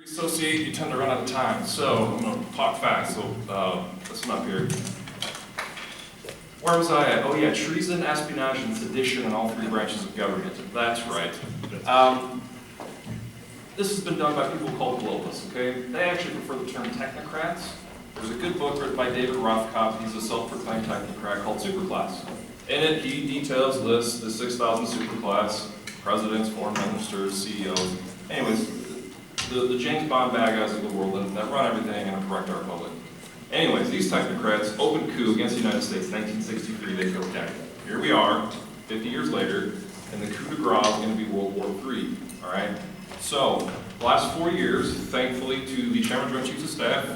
Associate, you tend to run out of time, so I'm going to talk fast. So listen up here. Where was I at? Oh yeah, treason, espionage, and sedition in all three branches of government. That's right. This has been done by people called globalists, okay? They actually prefer the term technocrats. There's a good book written by David Rothkopf. He's a self-proclaimed technocrat called Superclass. In it, he details, lists the 6,000 superclass, presidents, foreign ministers, CEOs. Anyways, the James Bond bad guys of the world that run everything and correct our public. Anyways, these technocrats opened coup against the United States in 1963. They killed Kennedy. Here we are, 50 years later, and the coup de grace is going to be World War III. All right. So, the last 4 years, thankfully to the Chairman Joint Chiefs of Staff,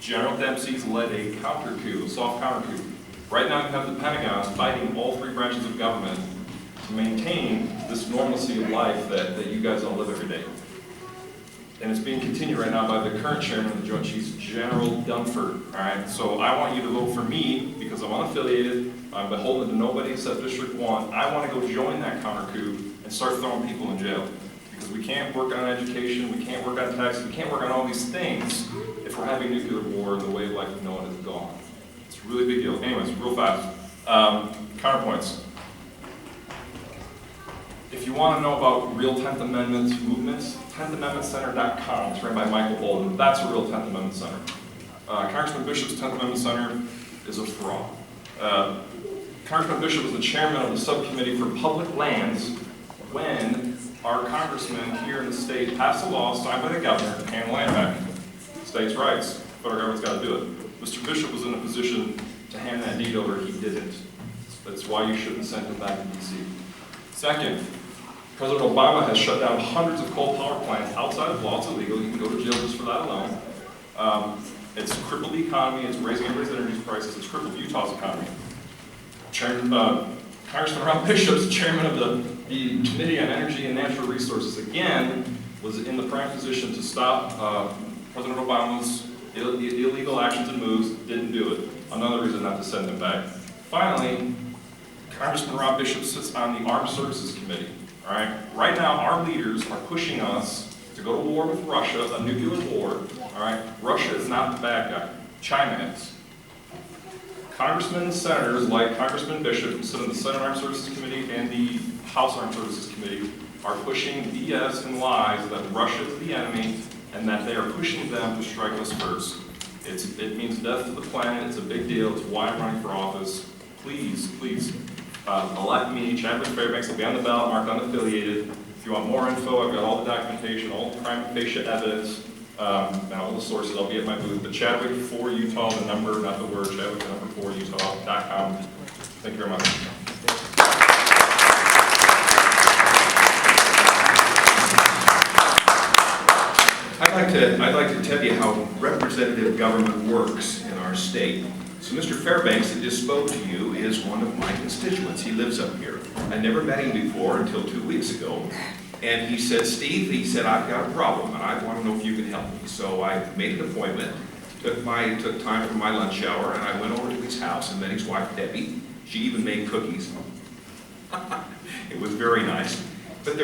General Dempsey's led a counter coup, a soft counter coup. Right now, you have the Pentagon fighting all three branches of government to maintain this normalcy of life that you guys all live every day. And it's being continued right now by the current chairman of the Joint Chiefs, General Dunford. All right, so I want you to vote for me because I'm unaffiliated. I'm beholden to nobody except District 1. I want to go join that counter coup and start throwing people in jail because we can't work on education, we can't work on taxes, we can't work on all these things if we're having nuclear war and the way of life we know it is gone. It's a really big deal. Anyways, real fast. Counterpoints. If you want to know about real 10th Amendment movements, 10thamendmentcenter.com. It's run by Michael Bolden. That's a real 10th Amendment center. Congressman Bishop's 10th Amendment Center is a fraud. Congressman Bishop was the chairman of the Subcommittee for Public Lands when our congressman here in the state passed a law signed by the governor to hand land back. States' rights. But our government's got to do it. Mr. Bishop was in a position to hand that deed over. He didn't. That's why you shouldn't send him back to D.C. Second, President Obama has shut down hundreds of coal power plants outside of law. It's illegal. You can go to jail just for that alone. It's crippled the economy. It's raising everybody's energy prices. It's crippled Utah's economy. Congressman Rob Bishop, chairman of the Committee on Energy and Natural Resources, again, was in the prime position to stop President Obama's illegal actions and moves. Didn't do it. Another reason not to send him back. Finally, Congressman Rob Bishop sits on the Armed Services Committee. All right. Right now, our leaders are pushing us to go to war with Russia, a nuclear war. All right. Russia is not the bad guy. China is. Congressmen and senators like Congressman Bishop, who sit on the Senate Armed Services Committee and the House Armed Services Committee, are pushing BS and lies that Russia is the enemy and that they are pushing them to strike us first. It means death to the planet. It's a big deal. It's why I'm running for office. Please, please. Elect me, Chadwick Fairbanks will be on the ballot, marked unaffiliated. If you want more info, I've got all the documentation, all the prima facie evidence, and all the sources. I'll be at my booth. But Chadwick for Utah, the number, not the word, Chadwick, the number 4 Utah.com. Thank you very much. I'd like to tell you how representative government works in our state. So Mr. Fairbanks that just spoke to you is one of my constituents. He lives up here. I never met him before until 2 weeks ago. And he said, Steve, he said, I've got a problem and I want to know if you can help me. So I made an appointment, took time from my lunch hour, and I went over to his house and met his wife, Debbie. She even made cookies. It was very nice. But